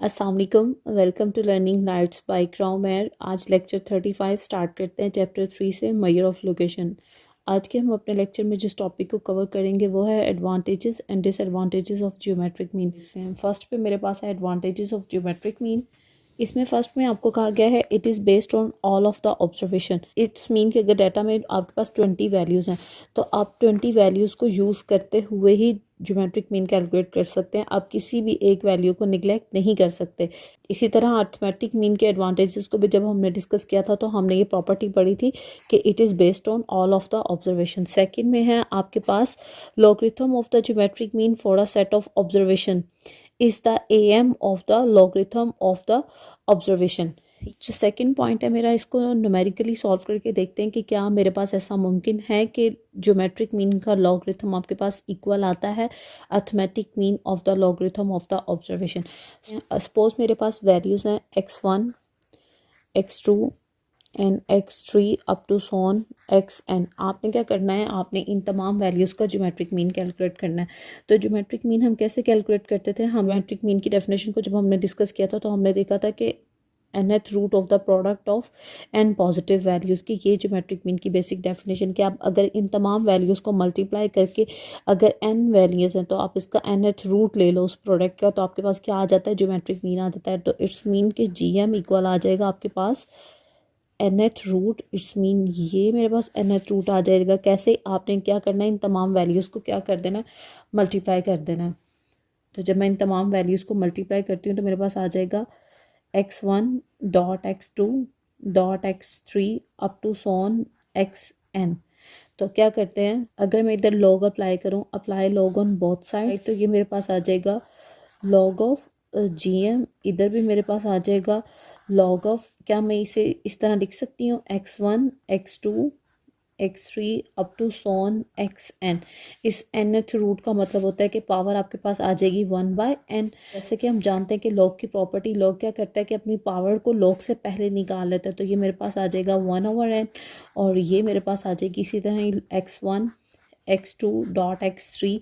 अस्सलाम वालेकुम, welcome to learning nights by क्राउमेर। आज लेक्चर 35 स्टार्ट करते हैं चैप्टर 3 से मेजर ऑफ लोकेशन। आज के हम अपने लेक्चर में जिस टॉपिक को कवर करेंगे वो है advantages and disadvantages of geometric mean. First पे मेरे पास है एडवांटेजेस ऑफ जियोमेट्रिक मीन। इसमें फर्स्ट में आपको कहा गया है it is based on all of the observation. It's mean कि अगर डाटा में आपके पास 20 वैल्यूज़ हैं तो आप 20 वैल्यूज़ को यूज़ करते हुए ही ज्योमेट्रिक मीन कैलकुलेट कर सकते हैं। आप किसी भी एक वैल्यू को निगलेक्ट नहीं कर सकते। इसी तरह अर्थमेटिक मीन के एडवांटेजेस को भी जब हमने डिस्कस किया था तो हमने ये प्रॉपर्टी पढ़ी थी कि it is based on all of the observation. Second में है आपके पास logarithm of the geometric mean for a set of observation is the AM of the logarithm of the observation. जो सेकंड पॉइंट है मेरा, इसको न्यूमेरिकली सॉल्व करके देखते हैं कि क्या मेरे पास ऐसा मुमकिन है कि ज्योमेट्रिक मीन का लॉगरिथम आपके पास इक्वल आता है arithmetic mean of the logarithm of the observation. Suppose मेरे पास वैल्यूज़ हैं x1 x2 and x3 up to so on xn। आपने क्या करना है, आपने इन तमाम वैल्यूज़ का ज्योमेट्रिक मीन कैलकुलेट करना है। तो ज्योमेट्रिक मीन हम कैसे कैलकुलेट करते थे? हम ज्योमेट्रिक मीन की डेफिनेशन को जब हमने डिस्कस किया था तो हमने देखा था कि nth root of the product of n positive values की ये ज्योमेट्रिक मीन की बेसिक डेफिनेशन। कि आप अगर इन तमाम वैल्यूज़ को मल्टीप्लाई करके अगर n वैल्यूज़ हैं तो आप इसका nth रूट ले लो उस प्रोडक्ट का, तो आपके पास क्या आ जाता है? ज्योमेट्रिक मीन आ जाता है। तो इट्स मीन कि GM इक्वल आ जाएगा आपके पास nth रूट। इट्स मीन ये मेरे पास nth रूट आ जाएगा। कैसे? आपने क्या करना है, इन तमाम वैल्यूज़ को क्या कर देना, मल्टीप्लाई कर देना। तो जब मैं इन तमाम वैल्यूज़ को मल्टीप्लाई करती हूँ तो मेरे पास आ जाएगा x1 dot x2 dot x3 up to so on xn। तो क्या करते हैं, अगर मैं इधर लॉग अप्लाई करूँ, apply log on both side, तो ये मेरे पास आ जाएगा लॉग ऑफ GM। इधर भी मेरे पास आ जाएगा लॉग ऑफ, क्या मैं इसे इस तरह लिख सकती हूँ, x1 x2 x3 up to so on xn। इस nth रूट का मतलब होता है कि पावर आपके पास आ जाएगी 1/n। जैसे कि हम जानते हैं कि लॉग की प्रॉपर्टी, लॉग क्या करता है कि अपनी पावर को लॉग से पहले निकाल लेता है। तो ये मेरे पास आ जाएगा 1/n और ये मेरे पास आ जाएगी इसी तरह x1 x2 dot x3।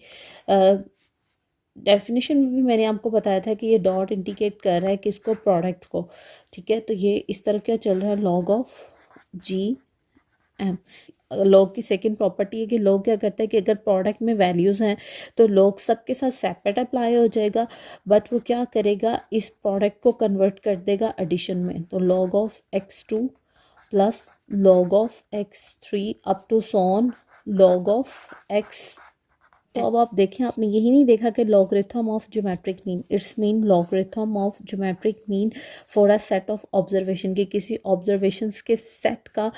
Definition में भी मैंने आपको बताया था कि ये डॉट इंडिकेट कर रहा है किसको, प्रोडक्ट को। ठीक है, तो ये इस तरफ क्या चल रहा है, लॉग ऑफ GM। लॉग की सेकंड प्रॉपर्टी है कि लॉग क्या करता है कि अगर प्रोडक्ट में वैल्यूज़ हैं तो लॉग सबके साथ सेपरेट अप्लाई हो जाएगा, बट वो क्या करेगा, इस प्रोडक्ट को कन्वर्ट कर देगा एडिशन में। तो log of x2 plus log of x3 up to सोन लॉग ऑफ x। तो अब आप देखें, आपने यही नहीं देखा कि logarithm of geometric mean, it's mean logarithm of geometric mean for a set of observation, के किसी ऑब्जर्वेशंस के सेट का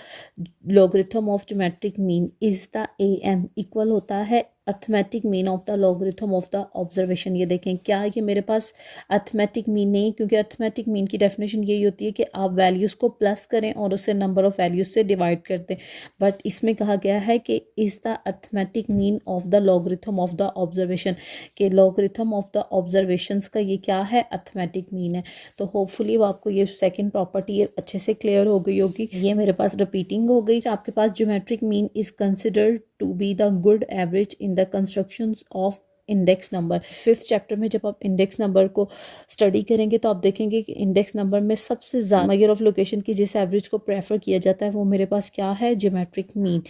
logarithm of geometric mean is the AM equal होता है arithmetic mean of the logarithm of the observation. ये देखें, क्या ये मेरे पास अर्थमेटिक मीन नहीं, क्योंकि अर्थमेटिक मीन की डेफिनेशन यही होती है कि आप वैल्यूज़ को प्लस करें और उसे नंबर ऑफ़ वैल्यूज़ से डिवाइड कर दें। बट इसमें कहा गया है कि is the arithmetic mean of the logarithm of the observation, के लॉगरिथम ऑफ द ऑब्जर्वेशंस का ये क्या है, अर्थमेटिक मीन है। तो होपफुली आपको ये सेकेंड प्रॉपर्टी अच्छे से क्लियर हो गई होगी। ये मेरे पास रिपीटिंग हो गई। आपके पास geometric mean is considered to be the good average in the constructions of index number. 5th chapter में जब आप इंडेक्स नंबर को स्टडी करेंगे तो आप देखेंगे कि इंडेक्स नंबर में सबसे ज़्यादा मेजर ऑफ लोकेशन की जिस एवरेज को प्रेफर किया जाता है वो मेरे पास क्या है, ज्योमेट्रिक मीन।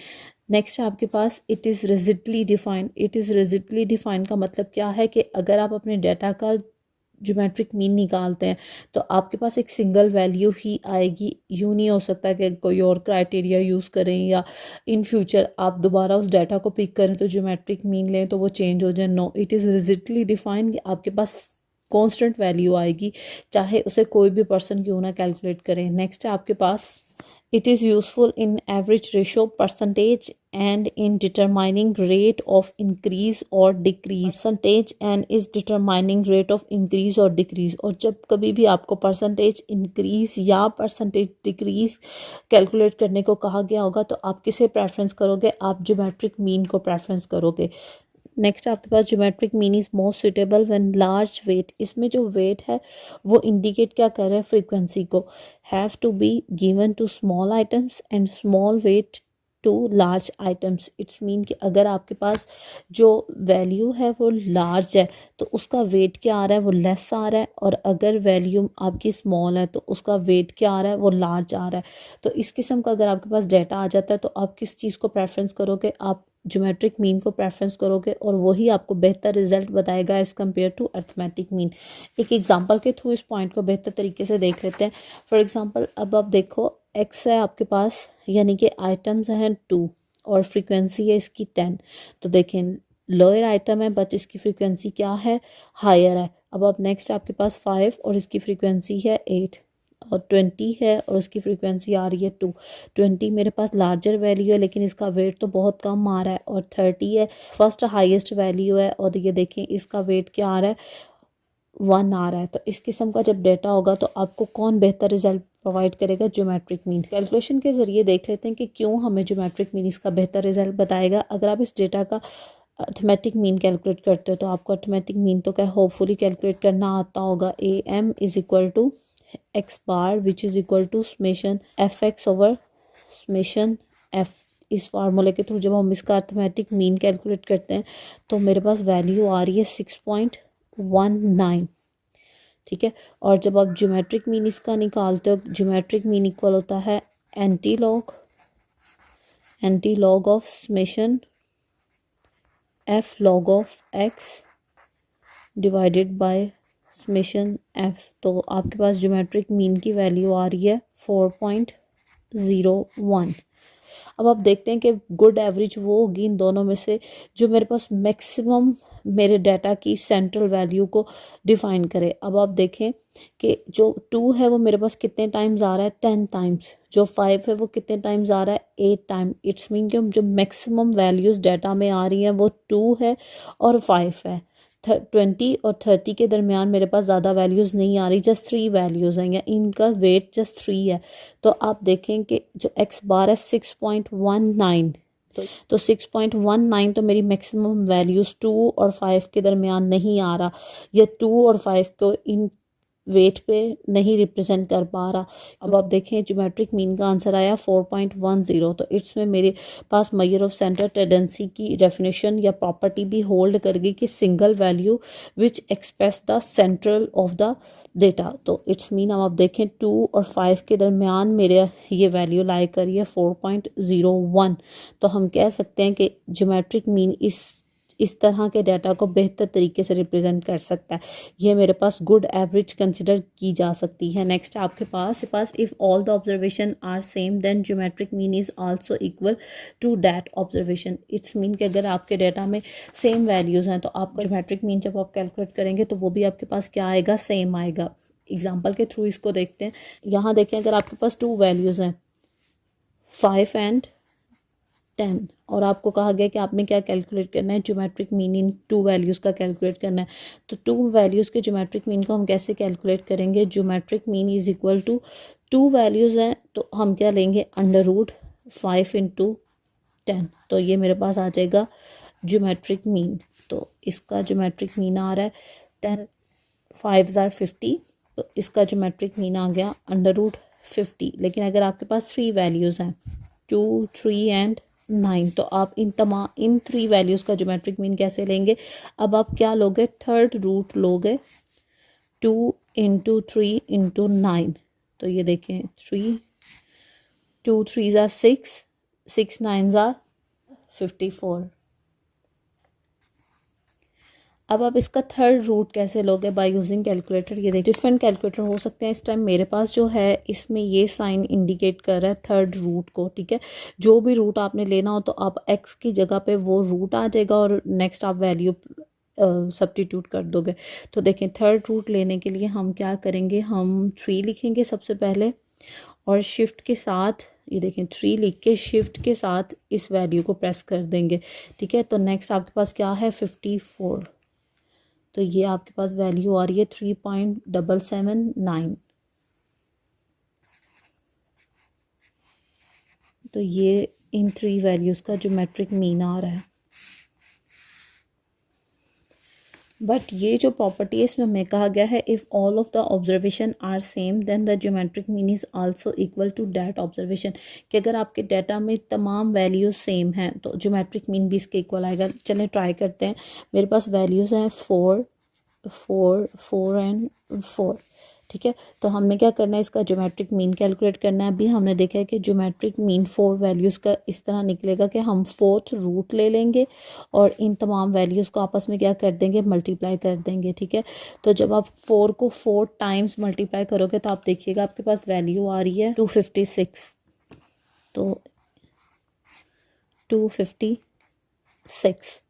नेक्स्ट आपके पास it is rigidly defined. It is rigidly defined का मतलब क्या है कि अगर आप अपने डाटा का ज्योमेट्रिक मीन निकालते हैं तो आपके पास एक सिंगल वैल्यू ही आएगी। यूँ नहीं हो सकता कि कोई और क्राइटेरिया यूज़ करें या इन फ्यूचर आप दोबारा उस डाटा को पिक करें तो ज्योमेट्रिक मीन लें तो वो चेंज हो जाए। No, it is rigidly defined कि आपके पास कांस्टेंट वैल्यू आएगी, चाहे उसे कोई भी पर्सन क्यों ना कैलकुलेट करें। नेक्स्ट है आपके पास it is useful in average ratio percentage and in determining rate of increase or decrease। percentage and is determining rate of increase or decrease। और जब कभी भी आपको percentage increase या percentage decrease कैलकुलेट करने को कहा गया होगा तो आप किसे प्रेफरेंस करोगे, आप ज्योमेट्रिक मीन को प्रेफरेंस करोगे। नेक्स्ट आपके पास geometric mean is most suitable when large weight. इसमें जो वेट है वो इंडिकेट क्या कर रहा है, फ्रीक्वेंसी को। Have to be given to small items and small weight to large items. It's mean कि अगर आपके पास जो वैल्यू है वो लार्ज है तो उसका वेट क्या आ रहा है, वो लेस आ रहा है, और अगर वैल्यू आपकी स्मॉल है तो उसका वेट क्या आ रहा है, वो लार्ज आ रहा है। तो इस किस्म का अगर आपके पास डाटा आ जाता है तो आप किस चीज़ को प्रेफरेंस करोगे, आप ज्योमेट्रिक मीन को प्रेफरेंस करोगे, और वही आपको बेहतर रिजल्ट बताएगा as compared to arithmetic mean. एक एग्जांपल के थ्रू इस पॉइंट को बेहतर तरीके से देख लेते हैं। फॉर एग्जांपल अब आप देखो एक्स है आपके पास, यानी कि आइटम्स हैं 2 और फ्रीक्वेंसी है इसकी 10। तो देखें लोअर आइटम है बट इसकी फ्रीक्वेंसी क्या है, हायर है। अब नेक्स्ट आपके पास 5 और इसकी फ्रीक्वेंसी है 8, और 20 है और उसकी फ्रीक्वेंसी आ रही है 2। 20 मेरे पास लार्जर वैल्यू है लेकिन इसका वेट तो बहुत कम आ रहा है, और 30 है फर्स्ट हाईएस्ट वैल्यू है, और ये देखें इसका वेट क्या आ रहा है, 1 आ रहा है। तो इस किस्म का जब डेटा होगा तो आपको कौन बेहतर रिजल्ट प्रोवाइड करेगा, ज्योमेट्रिक मीन। कैलकुलेशन के ज़रिए देख लेते हैं कि क्यों हमें ज्योमेट्रिक मीन इसका बेहतर रिजल्ट बताएगा। अगर आप इस डेटा का अर्थमेटिक मीन कैलकुलेट करते हो तो आपको अर्थमेटिक मीन तो क्या होपफुली कैलकुलेट करना आता होगा। A M is equal to X bar which is equal to summation F X over summation F. इस फार्मूले के थ्रू जब हम इसका अर्थमेटिक मीन कैलकुलेट करते हैं तो मेरे पास वैल्यू आ रही है 6.19, ठीक है। और जब आप ज्योमेट्रिक मीन इसका निकालते हो, ज्योमेट्रिक मीन इक्वल होता है anti log of summation F log of x divided by summation F. तो आपके पास ज्योमेट्रिक मीन की वैल्यू आ रही है 4.01। अब आप देखते हैं कि गुड एवरेज वो होगी इन दोनों में से जो मेरे पास मैक्सिमम मेरे डाटा की सेंट्रल वैल्यू को डिफाइन करे। अब आप देखें कि जो 2 है वो मेरे पास कितने टाइम्स आ रहा है, 10 टाइम्स। जो 5 है वो कितने टाइम्स आ रहा है, 8 टाइम। इट्स मीन कि जो मैक्सिमम वैल्यूज़ डाटा में आ रही हैं वो 2 है और 5 है। 20 और 30 के दरमियान मेरे पास ज़्यादा वैल्यूज़ नहीं आ रही, जस्ट 3 वैल्यूज़ हैं या इनका वेट जस्ट 3 है। तो आप देखें कि जो एक्स बार है 6.19, तो 6.19 तो मेरी मैक्सिमम वैल्यूज़ 2 और 5 के दरमियान नहीं आ रहा, या 2 और 5 को इन वेट पे नहीं रिप्रेजेंट कर पा रहा। अब आप देखें ज्योमेट्रिक मीन का आंसर आया 4.10। तो इट्स में मेरे पास मेजर ऑफ सेंटर टेंडेंसी की डेफिनेशन या प्रॉपर्टी भी होल्ड कर गई कि single value which express the central of the data. तो इट्स मीन अब आप देखें 2 और 5 के दरमियान मेरे ये वैल्यू लाई करी है 4.01। तो हम कह सकते हैं कि ज्योमेट्रिक मीन इस तरह के डाटा को बेहतर तरीके से रिप्रेजेंट कर सकता है। ये मेरे पास गुड एवरेज कंसिडर की जा सकती है। नेक्स्ट आपके पास if all the observation are same then geometric mean is also equal to that observation. It's mean कि अगर आपके डाटा में सेम वैल्यूज़ हैं तो आपका ज्योमेट्रिक मीन जब आप कैलकुलेट करेंगे तो वो भी आपके पास क्या आएगा, सेम आएगा। एग्जाम्पल के थ्रू इसको देखते हैं। यहाँ देखें अगर आपके पास 2 वैल्यूज़ हैं 5 एंड 10, और आपको कहा गया कि आपने क्या कैलकुलेट करना है, ज्योमेट्रिक मीन इन 2 वैल्यूज़ का कैलकुलेट करना है। तो 2 वैल्यूज़ के ज्योमेट्रिक मीन को हम कैसे कैलकुलेट करेंगे, geometric mean is equal to 2 values हैं तो हम क्या लेंगे, √5 इंटू 10। तो ये मेरे पास आ जाएगा ज्योमेट्रिक मीन। तो इसका ज्योमेट्रिक मीन आ रहा है 10, 5 आर 50, तो इसका ज्योमेट्रिक मीन आ गया √50। लेकिन अगर आपके पास 3 वैल्यूज़ हैं 2, 3 एंड 9, तो आप इन 3 वैल्यूज़ का ज्योमेट्रिक मीन कैसे लेंगे। अब आप क्या लोगे, थर्ड रूट लोगे 2 इंटू 3 इंटू 9। तो ये देखें 3, 2 3 आर 6, 6 9 आर 54। अब आप इसका थर्ड रूट कैसे लोगे, बाय यूजिंग कैलकुलेटर। ये देखिए डिफरेंट कैलकुलेटर हो सकते हैं। इस टाइम मेरे पास जो है इसमें ये साइन इंडिकेट कर रहा है थर्ड रूट को, ठीक है। जो भी रूट आपने लेना हो तो आप एक्स की जगह पे वो रूट आ जाएगा और नेक्स्ट आप वैल्यू सब्स्टिट्यूट कर दोगे। तो देखें थर्ड रूट लेने के लिए हम क्या करेंगे, हम 3 लिखेंगे सबसे पहले, और शिफ्ट के साथ ये देखें 3 लिख के शिफ्ट के साथ इस वैल्यू को प्रेस कर देंगे, ठीक है। तो नेक्स्ट आपके पास क्या है 54। तो ये आपके पास वैल्यू आ रही है 3.779। तो ये इन 3 वैल्यूज़ का ज्योमेट्रिक मीन आ रहा है। बट ये जो प्रॉपर्टी है इसमें हमें कहा गया है if all of the observation are same then the geometric mean is also equal to that observation, कि अगर आपके डाटा में तमाम वैल्यूज़ सेम हैं तो ज्योमेट्रिक मीन भी इसके इक्वल आएगा। चलें ट्राई करते हैं। मेरे पास वैल्यूज़ हैं 4 4 4 एंड 4, ठीक है। तो हमने क्या करना है, इसका ज्योमेट्रिक मीन कैलकुलेट करना है। अभी हमने देखा है कि ज्योमेट्रिक मीन 4 वैल्यूज़ का इस तरह निकलेगा कि हम 4th रूट ले लेंगे और इन तमाम वैल्यूज़ को आपस में क्या कर देंगे, मल्टीप्लाई कर देंगे, ठीक है। तो जब आप 4 को 4 टाइम्स मल्टीप्लाई करोगे तो आप देखिएगा आपके पास वैल्यू आ रही है 256। तो 256,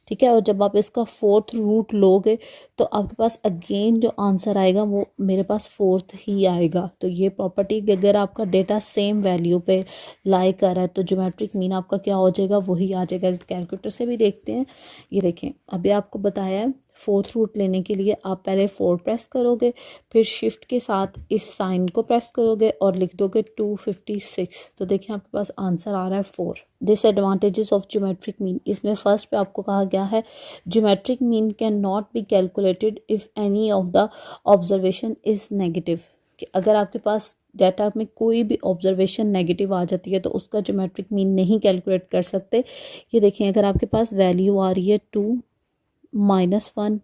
ठीक है। और जब आप इसका 4th रूट लोगे तो आपके पास अगेन जो आंसर आएगा वो मेरे पास 4th ही आएगा। तो ये प्रॉपर्टी कि अगर आपका डेटा सेम वैल्यू पे लाई कर रहा है तो ज्योमेट्रिक मीन आपका क्या हो जाएगा, वही आ जाएगा। कैलकुलेटर से भी देखते हैं। ये देखें, अभी आपको बताया है 4th रूट लेने के लिए आप पहले 4 प्रेस करोगे, फिर शिफ्ट के साथ इस साइन को प्रेस करोगे और लिख दोगे 256। तो देखिए आपके पास आंसर आ रहा है 4। डिसएडवांटेजेस ऑफ ज्योमेट्रिक मीन, इसमें फर्स्ट पे आपको कहा गया है geometric mean can not be calculated if any of the observation is negative, कि अगर आपके पास डाटा में कोई भी ऑब्जर्वेशन नेगेटिव आ जाती है तो उसका ज्योमेट्रिक मीन नहीं कैलकुलेट कर सकते। ये देखें, अगर आपके पास वैल्यू आ रही है 2 -1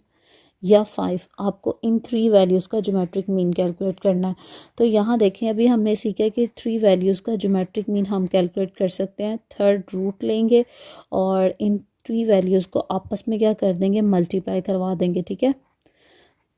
या 5, आपको इन 3 वैल्यूज़ का ज्योमेट्रिक मीन कैलकुलेट करना है। तो यहाँ देखें, अभी हमने सीखा कि 3 वैल्यूज़ का ज्योमेट्रिक मीन हम कैलकुलेट कर सकते हैं। 3rd रूट लेंगे और इन 3 वैल्यूज़ को आपस में क्या कर देंगे, मल्टीप्लाई करवा देंगे, ठीक है।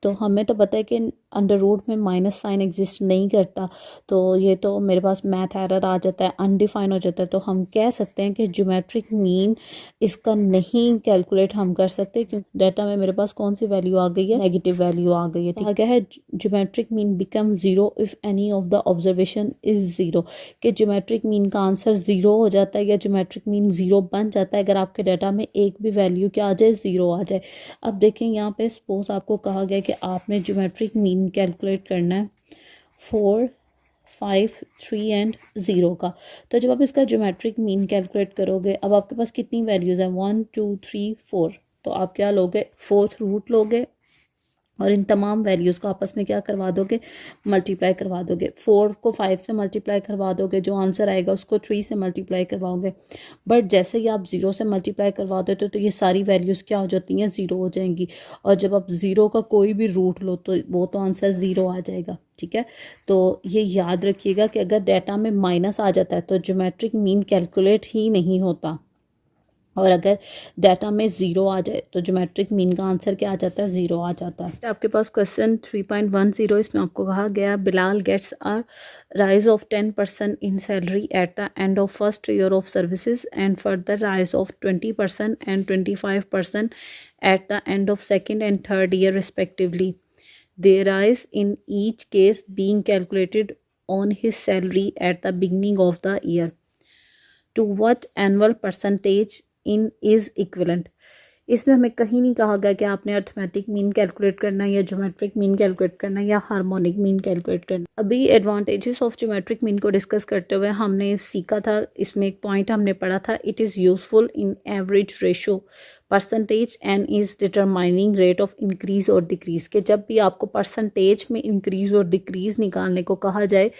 तो हमें तो पता है कि अंडर रूट में माइनस साइन एग्जिस्ट नहीं करता, तो ये तो मेरे पास मैथ एरर आ जाता है, अनडिफाइन हो जाता है। तो हम कह सकते हैं कि ज्योमेट्रिक मीन इसका नहीं कैलकुलेट हम कर सकते, क्योंकि डाटा में मेरे पास कौन सी वैल्यू आ गई है, नेगेटिव वैल्यू आ गई है। ठीक क्या है, geometric mean become zero if any of the observation is zero, कि ज्योमेट्रिक मीन का आंसर ज़ीरो हो जाता है या ज्योमेट्रिक मीन ज़ीरो बन जाता है अगर आपके डाटा में एक भी वैल्यू क्या आ जाए, ज़ीरो आ जाए। अब देखें यहाँ पे सपोज आपको कहा गया कि आपने ज्योमेट्रिक मीन कैलकुलेट करना है 4 5 3 एंड 0 का। तो जब आप इसका ज्योमेट्रिक मीन कैलकुलेट करोगे, अब आपके पास कितनी वैल्यूज़ हैं, 1 2 3 4, तो आप क्या लोगे, 4th रूट लोगे और इन तमाम वैल्यूज़ को आपस में क्या करवा दोगे, मल्टीप्लाई करवा दोगे। 4 को 5 से मल्टीप्लाई करवा दोगे, जो आंसर आएगा उसको 3 से मल्टीप्लाई करवाओगे। बट जैसे ही आप 0 से मल्टीप्लाई करवा देते हो तो ये सारी वैल्यूज़ क्या हो जाती हैं, 0 हो जाएंगी। और जब आप 0 का कोई भी रूट लो तो वो तो आंसर 0 आ जाएगा, ठीक है। तो ये याद रखिएगा कि अगर डाटा में माइनस आ जाता है तो ज्योमेट्रिक मीन कैलकुलेट ही नहीं होता, और अगर डाटा में 0 आ जाए तो ज्योमेट्रिक मीन का आंसर क्या आ जाता है, 0 आ जाता है। आपके पास क्वेश्चन 3.10, इसमें आपको कहा गया Bilal gets a rise of 10% in salary at the end of first year of services and further rise of 20% and 25% at the end of second and third year respectively, they rise in each case being calculated on his salary at the beginning of the year, to what annual percentage in is equivalent. इसमें हमें कहीं नहीं कहा गया कि आपने arithmetic mean calculate करना है या ज्योमेट्रिक मीन कैलकुलेट करना है या हार्मोनिक मीन कैलकुलेट करना है। अभी एडवांटेजेस ऑफ ज्योमेट्रिक मीन को डिस्कस करते हुए हमने सीखा था, इसमें एक पॉइंट हमने पढ़ा था, it is useful in average ratio percentage and is determining rate of increase और डिक्रीज़, के जब भी आपको परसेंटेज में इंक्रीज़ और डिक्रीज़ निकालने को कहा जाए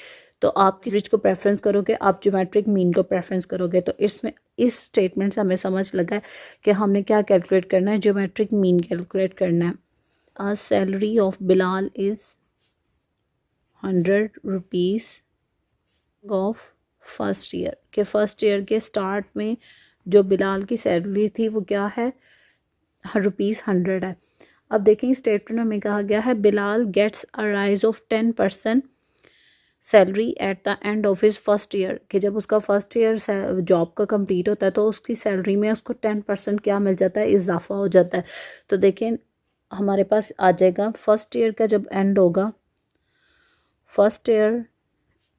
तो आप किस चीज़ को प्रेफरेंस करोगे, आप ज्योमेट्रिक मीन को प्रेफरेंस करोगे। तो इसमें इस स्टेटमेंट से हमें समझ लगा है कि हमने क्या कैलकुलेट करना है, ज्योमेट्रिक मीन कैलकुलेट करना है। A salary of Bilal is 100 rupees of first year, के फर्स्ट ईयर के स्टार्ट में जो बिलाल की सैलरी थी वो क्या है, ₹100 है। अब देखें स्टेटमेंट में हमें कहा गया है Bilal gets a rise of 10% salary at the end of his first year, कि जब उसका फर्स्ट ईयर जॉब का कंप्लीट होता है तो उसकी सैलरी में उसको 10% क्या मिल जाता है, इजाफा हो जाता है। तो देखें हमारे पास आ जाएगा फर्स्ट ईयर का जब एंड होगा, फर्स्ट ईयर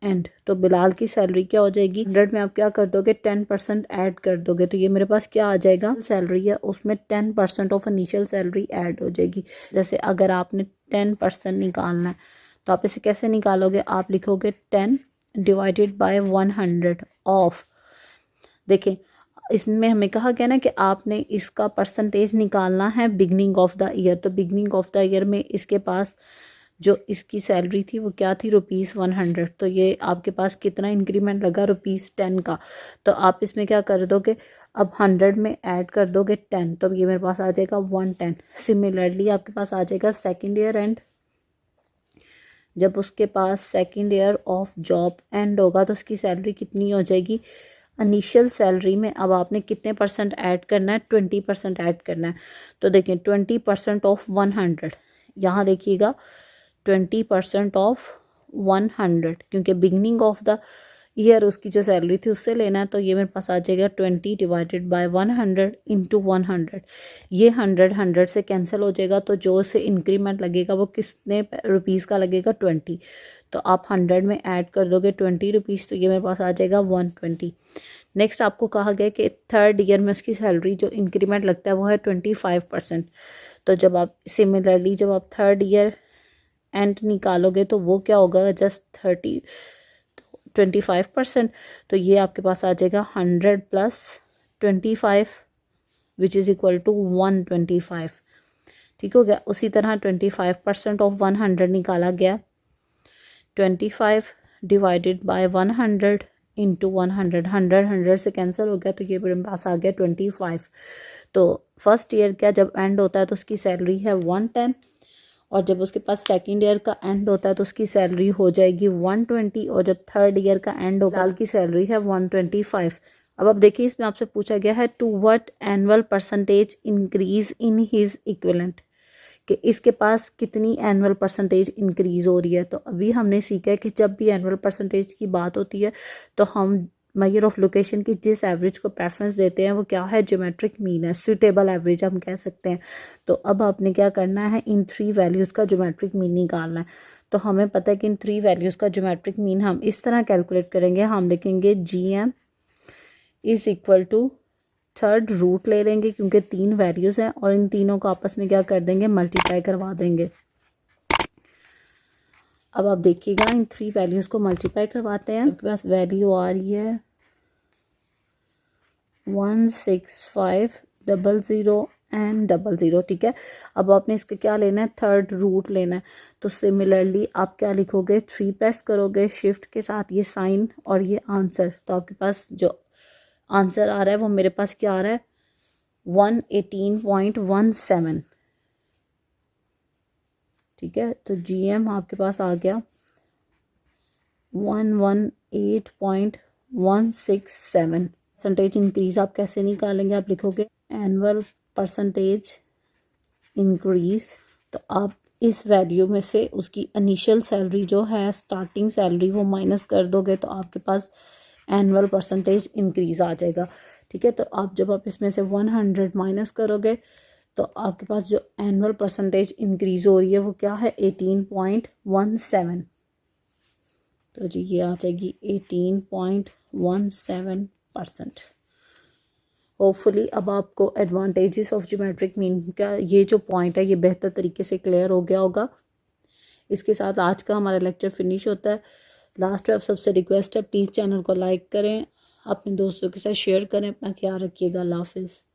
एंड, तो बिलाल की सैलरी क्या हो जाएगी, 100 में आप क्या कर दोगे, 10% ऐड कर दोगे। तो ये मेरे पास क्या आ जाएगा, सैलरी है उसमें 10% ऑफ इनिशियल सैलरी ऐड हो जाएगी। जैसे अगर आपने 10% निकालना है तो आप इसे कैसे निकालोगे, आप लिखोगे 10 डिवाइडेड बाय 100 ऑफ, देखें इसमें हमें कहा गया ना कि आपने इसका परसेंटेज निकालना है बिगनिंग ऑफ द ईयर। तो बिगनिंग ऑफ द ईयर में इसके पास जो इसकी सैलरी थी वो क्या थी, ₹100। तो ये आपके पास कितना इंक्रीमेंट लगा, ₹10 का। तो आप इसमें क्या कर दोगे, अब 100 में ऐड कर दोगे 10, तो ये मेरे पास आ जाएगा 110। सिमिलरली आपके पास आ जाएगा सेकेंड ईयर एंड, जब उसके पास second year of job end होगा तो उसकी सैलरी कितनी हो जाएगी, इनिशियल सैलरी में अब आपने कितने परसेंट ऐड करना है, 20% ऐड करना है। तो देखिए 20% ऑफ 100, यहाँ देखिएगा 20% ऑफ 100, क्योंकि बिगनिंग ऑफ द ईयर उसकी जो सैलरी थी उससे लेना है। तो ये मेरे पास आ जाएगा 20 डिवाइडेड बाय 100 इंटू 100। ये 100 से कैंसिल हो जाएगा, तो जो से इंक्रीमेंट लगेगा वो कितने रुपीज़ का लगेगा, 20। तो आप 100 में ऐड कर दोगे 20 रुपीज़, तो ये मेरे पास आ जाएगा 120। नेक्स्ट आपको कहा गया कि थर्ड ईयर में उसकी सैलरी जो इंक्रीमेंट लगता है वो है 25%। तो जब आप सिमिलरली जब आप थर्ड ईयर एंड निकालोगे तो वो क्या होगा, जस्ट 25%। तो ये आपके पास आ जाएगा 100 plus 25 which is equal to 125। ठीक हो गया। उसी तरह 25% ऑफ 100 निकाला गया, 25 डिवाइडेड बाय 100 इंटू 100, 100 से कैंसिल हो गया, तो ये मेरे पास आ गया 25। तो फर्स्ट ईयर का जब एंड होता है तो उसकी सैलरी है 110, और जब उसके पास सेकेंड ईयर का एंड होता है तो उसकी सैलरी हो जाएगी 120, और जब थर्ड ईयर का एंड होगा की सैलरी है 125। अब देखिए इसमें आपसे पूछा गया है to what annual percentage increase in his equivalent, कि इसके पास कितनी एनुअल परसेंटेज इंक्रीज हो रही है। तो अभी हमने सीखा है कि जब भी एनुअल परसेंटेज की बात होती है तो हम मेजर ऑफ लोकेशन की जिस एवरेज को प्रेफरेंस देते हैं वो क्या है, ज्योमेट्रिक मीन है, सुटेबल एवरेज हम कह सकते हैं। तो अब आपने क्या करना है, इन 3 वैल्यूज़ का ज्योमेट्रिक मीन निकालना है। तो हमें पता है कि इन 3 वैल्यूज़ का ज्योमेट्रिक मीन हम इस तरह कैलकुलेट करेंगे, हम लिखेंगे GM is equal to third root ले लेंगे, क्योंकि 3 वैल्यूज़ हैं और इन तीनों को आपस में क्या कर देंगे, मल्टीप्लाई करवा देंगे। अब आप देखिएगा इन 3 वैल्यूज़ को मल्टीप्लाई करवाते हैं, आपके पास वैल्यू आ रही है 16500 एंड 00। ठीक है। अब आपने इसका क्या लेना है, थर्ड रूट लेना है। तो सिमिलरली आप क्या लिखोगे, 3 प्रेस करोगे, शिफ्ट के साथ ये साइन और ये आंसर, तो आपके पास जो आंसर आ रहा है वो मेरे पास क्या आ रहा है, 118.17। ठीक है। तो GM आपके पास आ गया 118.167। परसेंटेज इंक्रीज आप कैसे निकालेंगे, आप लिखोगे एनुअल परसेंटेज इंक्रीज। तो आप इस वैल्यू में से उसकी इनिशियल सैलरी जो है, स्टार्टिंग सैलरी, वो माइनस कर दोगे तो आपके पास एनुअल परसेंटेज इंक्रीज आ जाएगा। ठीक है। तो जब आप इसमें से 100 माइनस करोगे तो आपके पास जो एनुअल परसेंटेज इंक्रीज हो रही है वो क्या है, 18.17। तो जी ये आ जाएगी 18.17%। होपफुली अब आपको एडवांटेजेस ऑफ ज्योमेट्रिक मीन का ये जो पॉइंट है ये बेहतर तरीके से क्लियर हो गया होगा। इसके साथ आज का हमारा लेक्चर फिनिश होता है। लास्ट में आप सबसे रिक्वेस्ट है, प्लीज़ चैनल को लाइक करें, अपने दोस्तों के साथ शेयर करें, अपना ख्याल रखिएगा। अल्लाह हाफिज़।